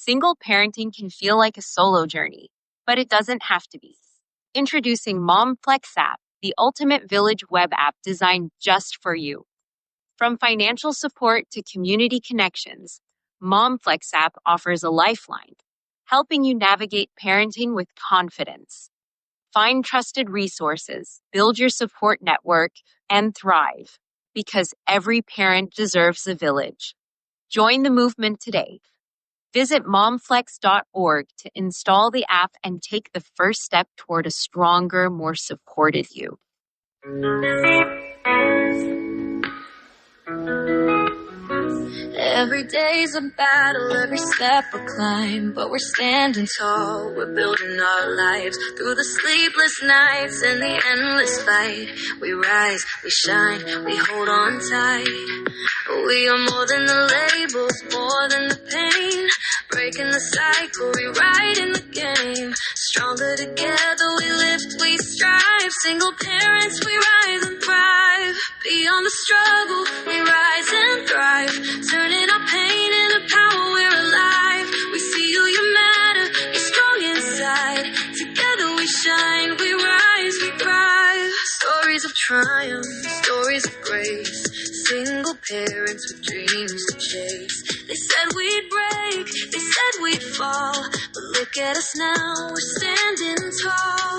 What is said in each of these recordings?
Single parenting can feel like a solo journey, but it doesn't have to be. Introducing MomFlex app, the ultimate village web app designed just for you. From financial support to community connections, MomFlex app offers a lifeline, helping you navigate parenting with confidence. Find trusted resources, build your support network, and thrive, because every parent deserves a village. Join the movement today. Visit momflex.org to install the app and take the first step toward a stronger, more supported you. Every day's a battle, every step a climb, but we're standing tall, we're building our lives. Through the sleepless nights and the endless fight, we rise, we shine, we hold on tight. We are more than the labels, more than the pain, breaking the cycle, rewriting the game. Stronger together we lift, we strive. Single parents, we rise and thrive. Beyond the struggle, we rise and thrive. Turning our pain into power, we're alive. We feel you matter, you're strong inside. Together we shine, we rise, we thrive. Stories of triumph, stories of grace. Single parents with dreams to chase. They said we'd break, they said we'd fall, but look at us now, we're standing tall.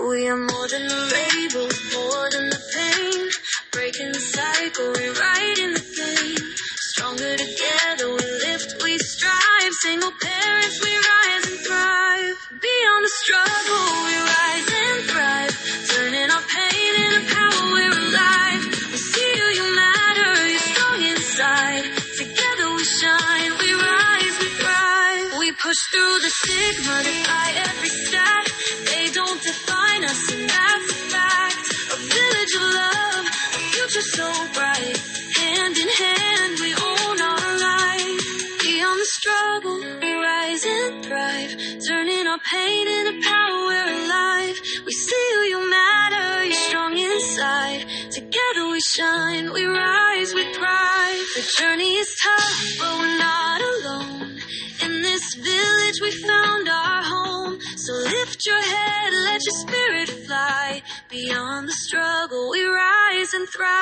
We are more than the labels, more than the pain, breaking the cycle, rewriting the game. Stronger together we lift, we strive. Single parents, we rise and thrive. Beyond the struggle, we rise and thrive. Turning our pain into power, we're alive. We see you matter, you're strong inside. Together we shine, we rise, we thrive. We push through the stigma, defy every step. They don't define us, and that's a fact. A village of love, a future so bright. Hand in hand, we own our life. Beyond the struggle, we rise and thrive. Turning our pain into power, we're alive. We see you matter, you're strong inside. Together we shine, we rise, we thrive. The journey is tough, but we're not alone. In this village we found our home. So lift your head, let your spirit fly. Beyond the struggle, we rise and thrive.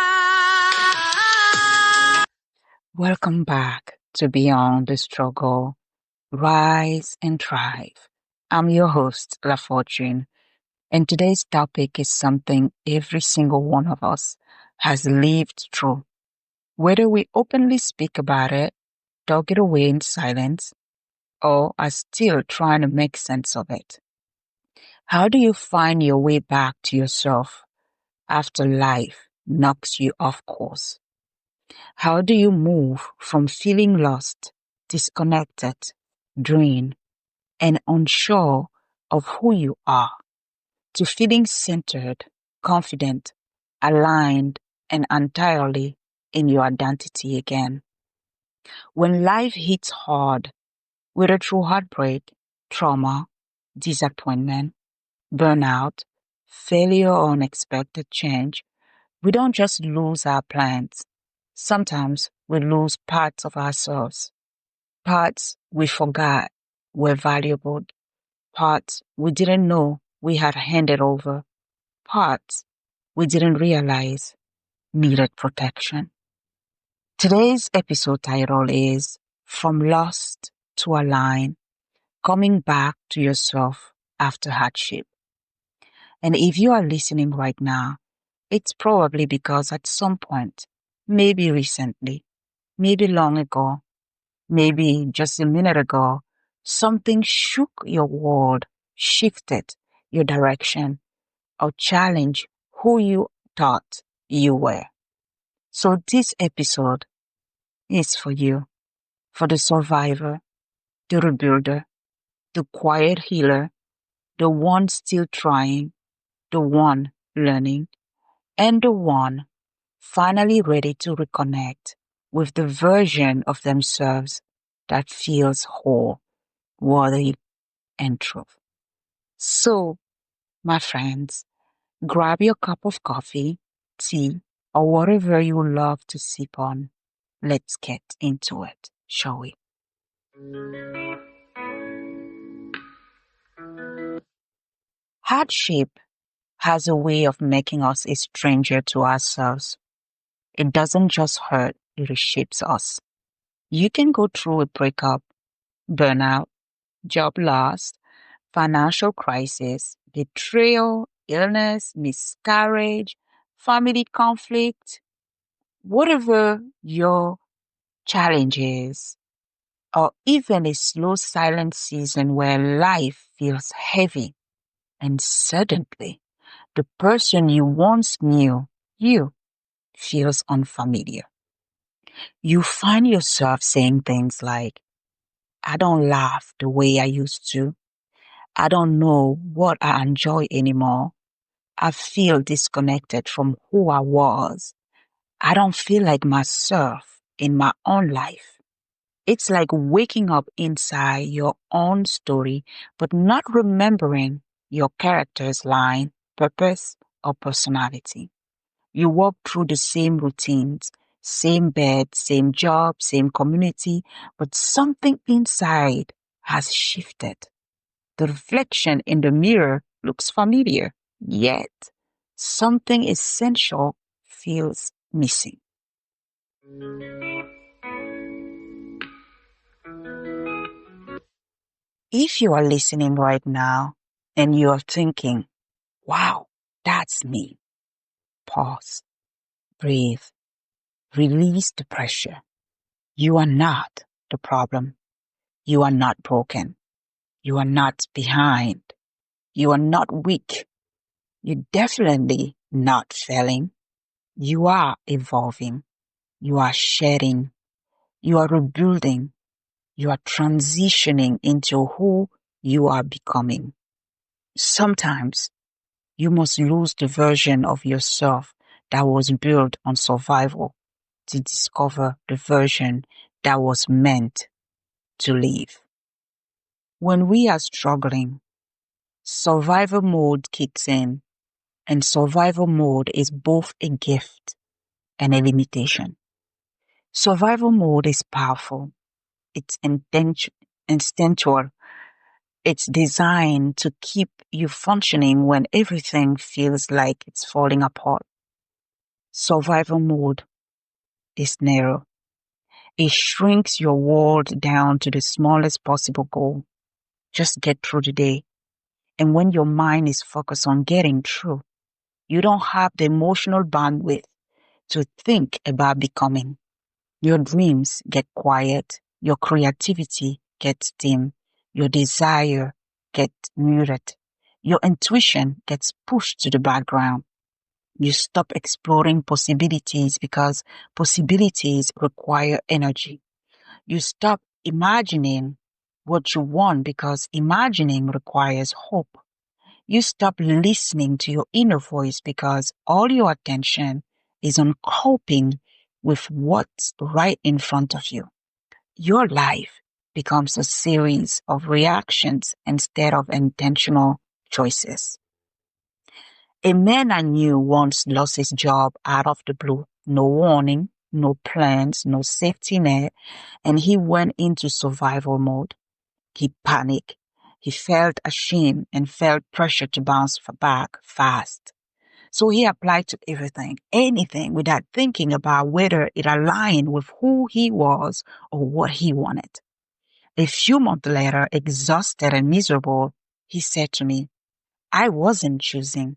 Welcome back to Beyond the Struggle, Rise and Thrive. I'm your host, La Fortune, and today's topic is something every single one of us has lived through. Whether we openly speak about it, talk it away in silence, or are still trying to make sense of it. How do you find your way back to yourself after life knocks you off course? How do you move from feeling lost, disconnected, drained, and unsure of who you are to feeling centered, confident, aligned, and entirely in your identity again? When life hits hard, whether through heartbreak, trauma, disappointment, burnout, failure, or unexpected change, we don't just lose our plans. Sometimes we lose parts of ourselves, parts we forgot were valuable, parts we didn't know we had handed over, parts we didn't realize needed protection. Today's episode title is From Lost to Align, Coming Back to Yourself After Hardship. And if you are listening right now, it's probably because at some point, maybe recently, maybe long ago, maybe just a minute ago, something shook your world, shifted your direction, or challenged who you thought you were. So this episode is for you, for the survivor, the rebuilder, the quiet healer, the one still trying, the one learning, and the one finally ready to reconnect with the version of themselves that feels whole, worthy, and true. So, my friends, grab your cup of coffee, tea, or whatever you love to sip on. Let's get into it, shall we? Hardship has a way of making us a stranger to ourselves. It doesn't just hurt, it reshapes us. You can go through a breakup, burnout, job loss, financial crisis, betrayal, illness, miscarriage, family conflict, whatever your challenge is, or even a slow silent season where life feels heavy and suddenly the person you once knew, you, feels unfamiliar. You find yourself saying things like, I don't laugh the way I used to. I don't know what I enjoy anymore. I feel disconnected from who I was. I don't feel like myself in my own life. It's like waking up inside your own story, but not remembering your character's line, purpose, or personality. You walk through the same routines, same bed, same job, same community, but something inside has shifted. The reflection in the mirror looks familiar, yet something essential feels missing. If you are listening right now and you are thinking, wow, that's me, pause, breathe, release the pressure. You are not the problem. You are not broken. You are not behind. You are not weak. You're definitely not failing. You are evolving. You are shedding. You are rebuilding. You are transitioning into who you are becoming. Sometimes you must lose the version of yourself that was built on survival to discover the version that was meant to live. When we are struggling, survival mode kicks in, and survival mode is both a gift and a limitation. Survival mode is powerful. It's instinctual. It's designed to keep you functioning when everything feels like it's falling apart. Survival mode is narrow. It shrinks your world down to the smallest possible goal. Just get through the day. And when your mind is focused on getting through, you don't have the emotional bandwidth to think about becoming. Your dreams get quiet. Your creativity gets dim. Your desire gets muted. Your intuition gets pushed to the background. You stop exploring possibilities because possibilities require energy. You stop imagining what you want because imagining requires hope. You stop listening to your inner voice because all your attention is on coping with what's right in front of you. Your life becomes a series of reactions instead of intentional choices. A man I knew once lost his job out of the blue. No warning, no plans, no safety net, and he went into survival mode. He panicked. He felt ashamed and felt pressure to bounce back fast. So he applied to everything, anything, without thinking about whether it aligned with who he was or what he wanted. A few months later, exhausted and miserable, he said to me, I wasn't choosing.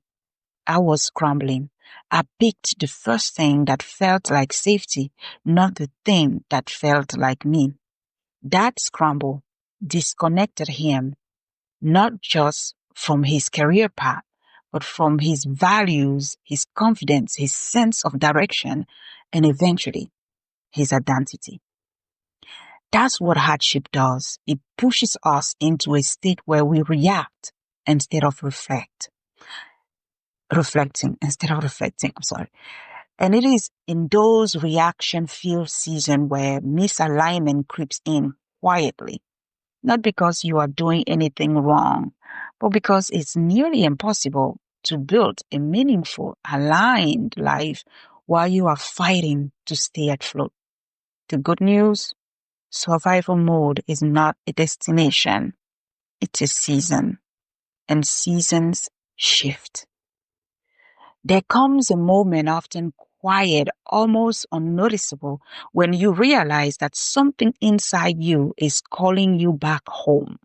I was scrambling. I picked the first thing that felt like safety, not the thing that felt like me. That scramble disconnected him not just from his career path, but from his values, his confidence, his sense of direction, and eventually his identity. That's what hardship does. It pushes us into a state where we react instead of reflecting. I'm sorry. And it is in those reaction-filled seasons where misalignment creeps in quietly, not because you are doing anything wrong, but because it's nearly impossible to build a meaningful, aligned life while you are fighting to stay afloat. The good news, survival mode is not a destination, it's a season, and seasons shift. There comes a moment, often quiet, almost unnoticeable, when you realize that something inside you is calling you back home.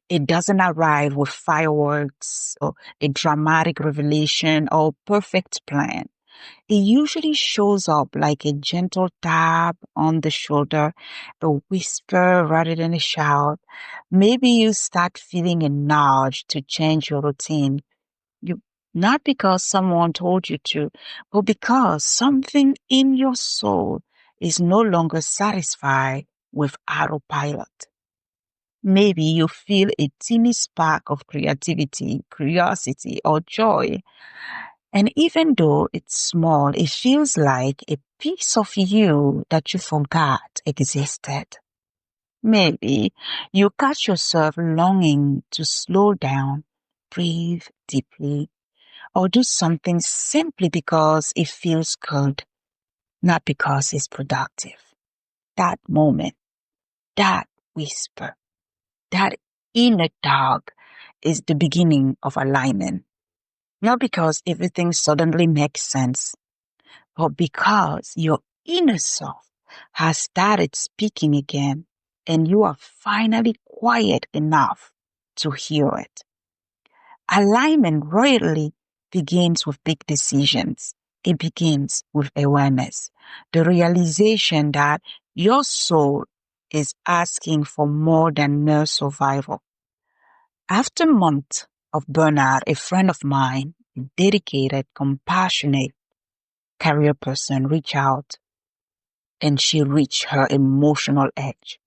It doesn't arrive with fireworks or a dramatic revelation or perfect plan. It usually shows up like a gentle tap on the shoulder, a whisper rather than a shout. Maybe you start feeling a nudge to change your routine. You Not because someone told you to, but because something in your soul is no longer satisfied with autopilot. Maybe you feel a teeny spark of creativity, curiosity, or joy. And even though it's small, it feels like a piece of you that you forgot existed. Maybe you catch yourself longing to slow down, breathe deeply, or do something simply because it feels good, not because it's productive. That moment, that whisper, that inner dog is the beginning of alignment. Not because everything suddenly makes sense, but because your inner self has started speaking again and you are finally quiet enough to hear it. Alignment rarely begins with big decisions. It begins with awareness, the realization that your soul is asking for more than mere survival. After months of burnout, a friend of mine, a dedicated, compassionate career person, reached out and she reached her emotional edge.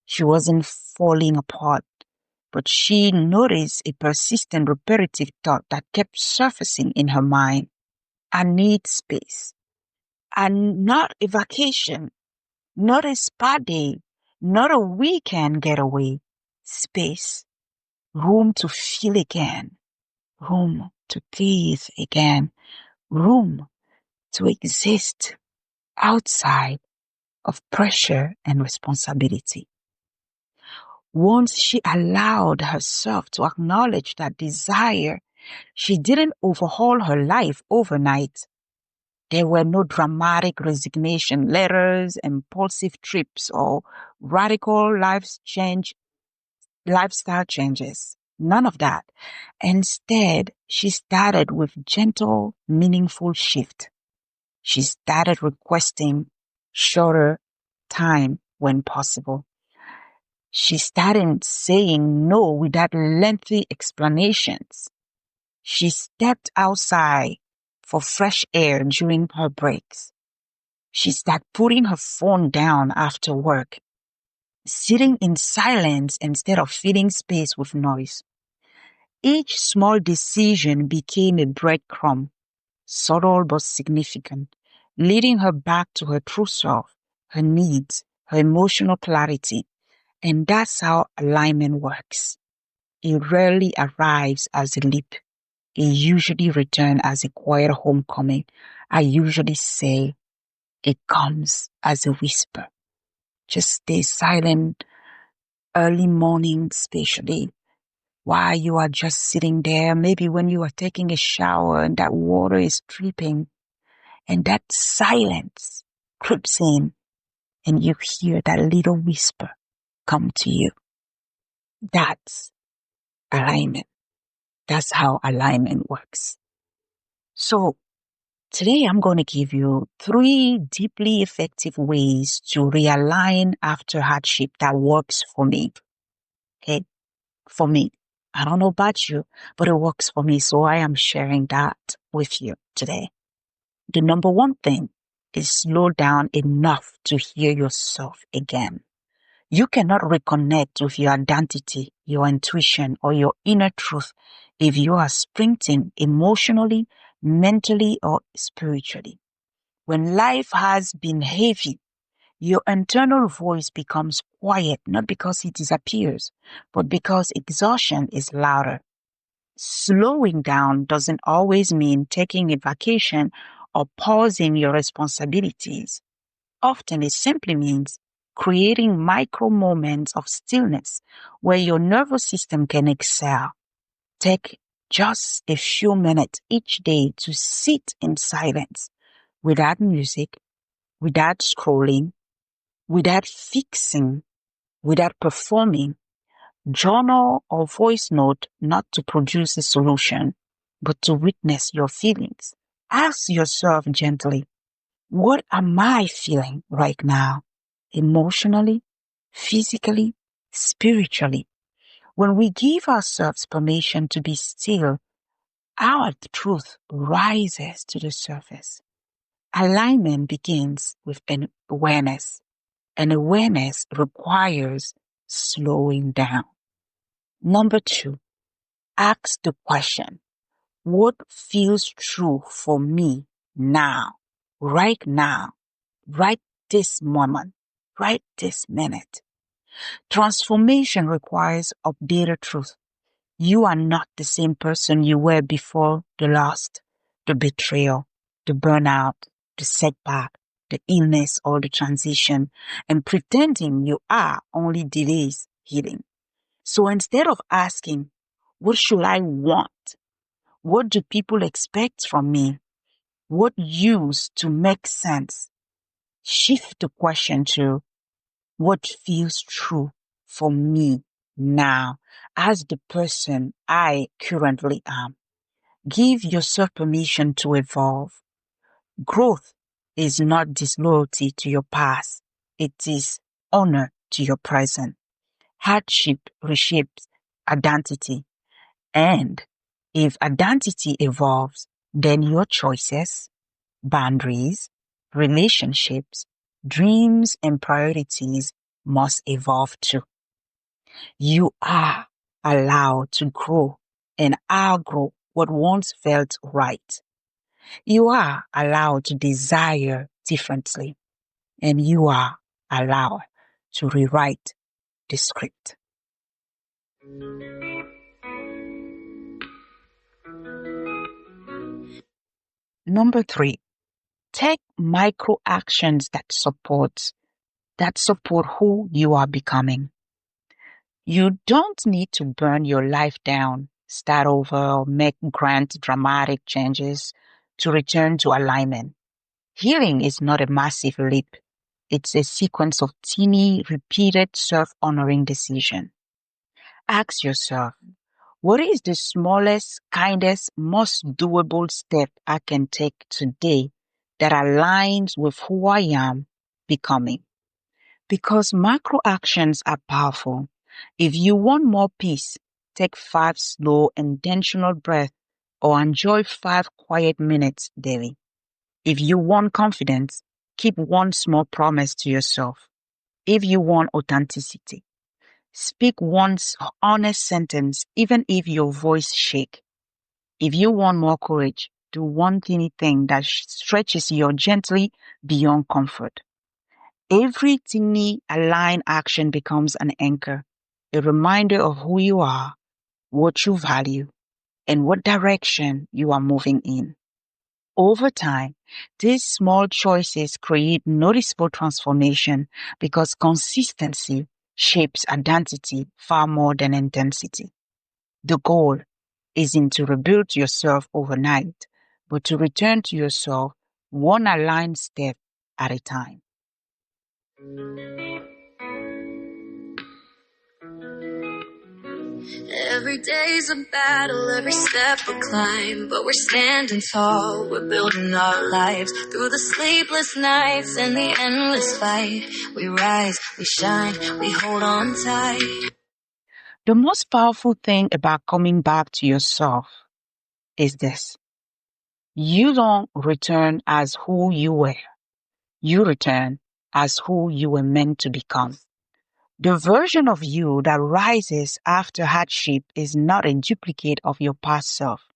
She wasn't falling apart, but she noticed a persistent repetitive thought that kept surfacing in her mind. I need space. And not a vacation, not a spa day, not a weekend getaway. Space. Room to feel again. Room to breathe again. Room to exist outside of pressure and responsibility. Once she allowed herself to acknowledge that desire, she didn't overhaul her life overnight. There were no dramatic resignation letters, impulsive trips, or radical lifestyle changes. None of that. Instead, she started with gentle, meaningful shift. She started requesting shorter time when possible. She started saying no without lengthy explanations. She stepped outside for fresh air during her breaks. She started putting her phone down after work, sitting in silence instead of filling space with noise. Each small decision became a breadcrumb, subtle but significant, leading her back to her true self, her needs, her emotional clarity. And that's how alignment works. It rarely arrives as a leap. It usually returns as a quiet homecoming. I usually say it comes as a whisper. Just stay silent early morning, especially while you are just sitting there, maybe when you are taking a shower and that water is dripping and that silence creeps in and you hear that little whisper come to you. That's alignment. That's how alignment works. So today I'm going to give you 3 deeply effective ways to realign after hardship that works for me. Okay. For me. I don't know about you, but it works for me. So I am sharing that with you today. The number one thing is slow down enough to hear yourself again. You cannot reconnect with your identity, your intuition, or your inner truth if you are sprinting emotionally, mentally, or spiritually. When life has been heavy, your internal voice becomes quiet, not because it disappears, but because exhaustion is louder. Slowing down doesn't always mean taking a vacation or pausing your responsibilities. Often it simply means creating micro moments of stillness where your nervous system can excel. Take just a few minutes each day to sit in silence without music, without scrolling, without fixing, without performing, journal or voice note not to produce a solution, but to witness your feelings. Ask yourself gently, what am I feeling right now? Emotionally, physically, spiritually. When we give ourselves permission to be still, our truth rises to the surface. Alignment begins with an awareness, and awareness requires slowing down. Number 2, ask the question, what feels true for me now, right this moment, right this minute? Transformation requires updated truth. You are not the same person you were before the loss, the betrayal, the burnout, the setback, the illness, or the transition, and pretending you are only delays healing. So instead of asking, what should I want? What do people expect from me? What used to make sense? Shift the question to what feels true for me now as the person I currently am. Give yourself permission to evolve. Growth is not disloyalty to your past. It is honor to your present. Hardship reshapes identity. And if identity evolves, then your choices, boundaries, relationships, dreams, and priorities must evolve too. You are allowed to grow and outgrow what once felt right. You are allowed to desire differently, and you are allowed to rewrite the script. Number 3, take micro actions that support who you are becoming. You don't need to burn your life down, start over, or make grand dramatic changes to return to alignment. Healing is not a massive leap. It's a sequence of teeny, repeated, self-honoring decisions. Ask yourself, what is the smallest, kindest, most doable step I can take today that aligns with who I am becoming? Because macro actions are powerful. If you want more peace, take 5 slow, intentional breaths or enjoy 5 quiet minutes daily. If you want confidence, keep one small promise to yourself. If you want authenticity, speak one honest sentence even if your voice shakes. If you want more courage, do one teeny thing that stretches you gently beyond comfort. Every teeny aligned action becomes an anchor, a reminder of who you are, what you value, and what direction you are moving in. Over time, these small choices create noticeable transformation because consistency shapes identity far more than intensity. The goal isn't to rebuild yourself overnight, but to return to yourself one aligned step at a time. Every day's a battle, every step a climb, but we're standing tall, we're building our lives. Through the sleepless nights and the endless fight, we rise, we shine, we hold on tight. The most powerful thing about coming back to yourself is this. You don't return as who you were. You return as who you were meant to become. The version of you that rises after hardship is not a duplicate of your past self.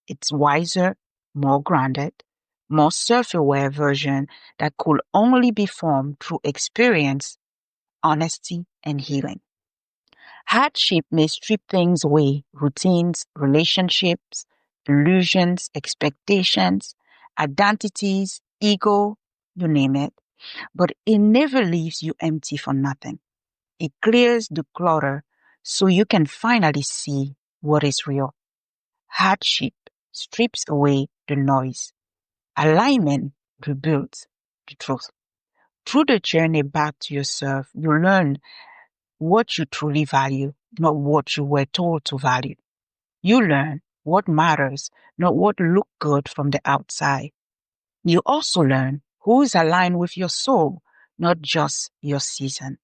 It's wiser, more grounded, more self-aware version that could only be formed through experience, honesty, and healing. Hardship may strip things away, routines, relationships, illusions, expectations, identities, ego, you name it. But it never leaves you empty for nothing. It clears the clutter so you can finally see what is real. Hardship strips away the noise. Alignment rebuilds the truth. Through the journey back to yourself, you learn what you truly value, not what you were told to value. You learn what matters, not what looked good from the outside. You also learn who is aligned with your soul, not just your season.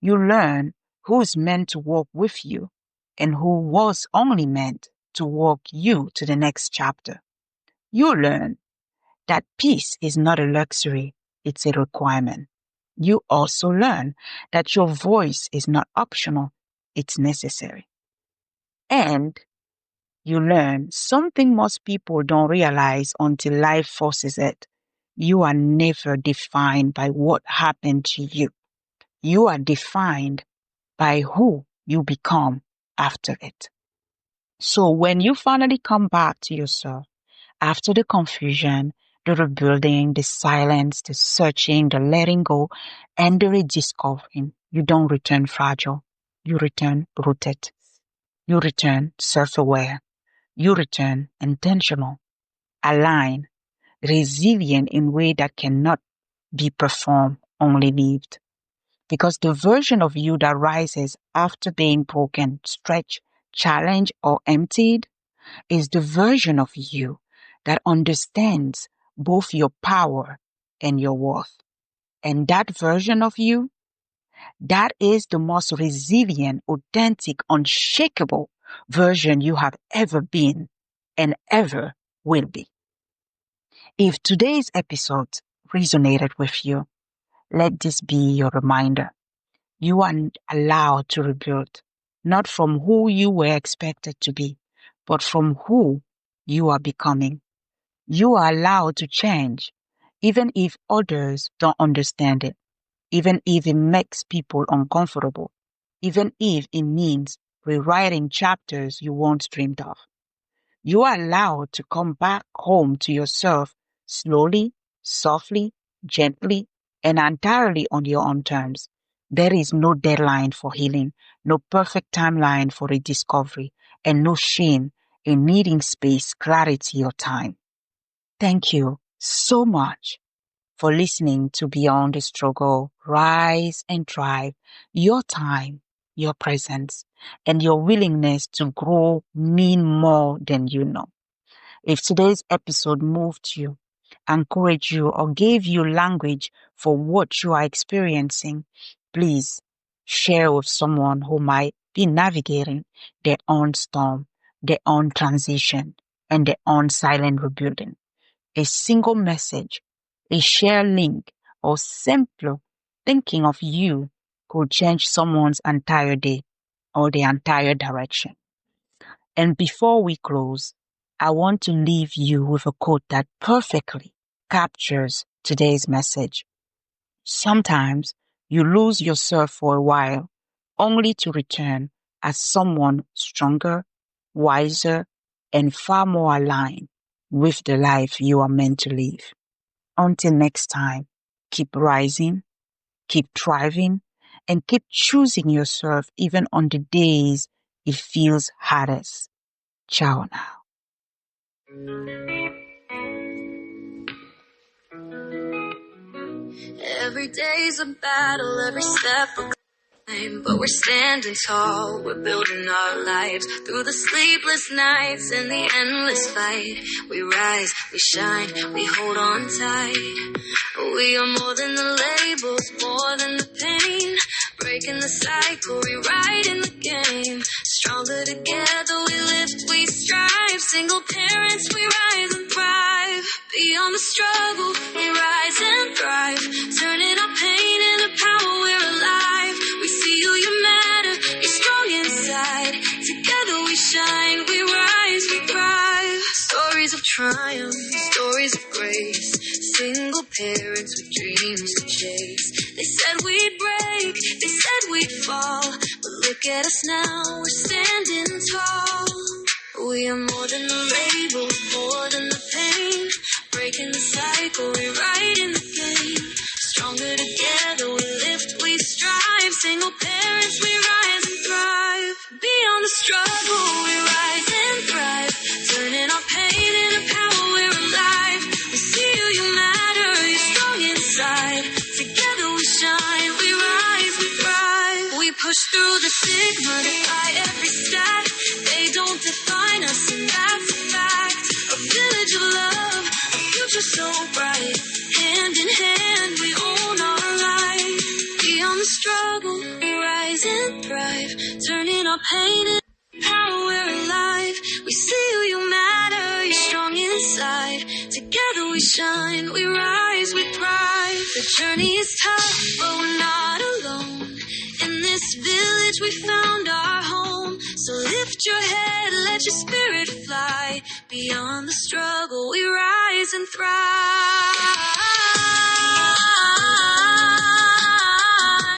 You learn who is meant to walk with you and who was only meant to walk you to the next chapter. You learn that peace is not a luxury, it's a requirement. You also learn that your voice is not optional, it's necessary. And you learn something most people don't realize until life forces it. You are never defined by what happened to you. You are defined by who you become after it. So when you finally come back to yourself, after the confusion, the rebuilding, the silence, the searching, the letting go, and the rediscovering, you don't return fragile. You return rooted. You return self-aware. You return intentional, aligned, resilient in a way that cannot be performed, only lived. Because the version of you that rises after being broken, stretched, challenged, or emptied is the version of you that understands both your power and your worth. And that version of you, that is the most resilient, authentic, unshakable version you have ever been and ever will be. If today's episode resonated with you, let this be your reminder. You are allowed to rebuild, not from who you were expected to be, but from who you are becoming. You are allowed to change, even if others don't understand it, even if it makes people uncomfortable, even if it means rewriting chapters you once dreamed of. You are allowed to come back home to yourself slowly, softly, gently, and entirely on your own terms. There is no deadline for healing, no perfect timeline for rediscovery, and no shame in needing space, clarity, or time. Thank you so much for listening to Beyond the Struggle, Rise and Thrive. Your time, your presence, and your willingness to grow mean more than you know. If today's episode moved you, encouraged you, or gave you language for what you are experiencing, please share with someone who might be navigating their own storm, their own transition, and their own silent rebuilding. A single message, a share link, or simple thinking of you could change someone's entire day or the entire direction. And before we close, I want to leave you with a quote that perfectly captures today's message. Sometimes you lose yourself for a while, only to return as someone stronger, wiser, and far more aligned with the life you are meant to live. Until next time, keep rising, keep thriving, and keep choosing yourself even on the days it feels hardest. Ciao now. Every day's a battle, every step a climb, but we're standing tall, we're building our lives through the sleepless nights and the endless fight. We rise, we shine, we hold on tight. We are more than the labels, more than the pain. Breaking the cycle, rewriting the game. Stronger together, we lift, we strive. Single parents, we rise and thrive. Beyond the struggle, we rise and thrive. Turning our pain into power, we're alive. We see you matter, you're strong inside. Together we shine, we rise, we thrive. Stories of triumph, stories of grace. Single parents with dreams to chase. They said we'd break, they said we'd fall, but look at us now, we're standing tall. We are more than the labels, more than the pain. Breaking the cycle, rewriting the game. Stronger together, we lift, we strive. Single parents, we rise and thrive. Beyond the struggle, we rise and thrive. push through the stigma, defy every stat. They don't define us, and that's a fact. A village of love, a future so bright. Hand in hand, we own our life. Beyond the struggle, we rise and thrive. Turning our pain into power, we're alive. We see who you matter, you're strong inside. Together we shine, we rise, we thrive. The journey is tough, but we're not alone. In this village we found our home. So lift your head, let your spirit fly. Beyond the struggle, we rise and thrive.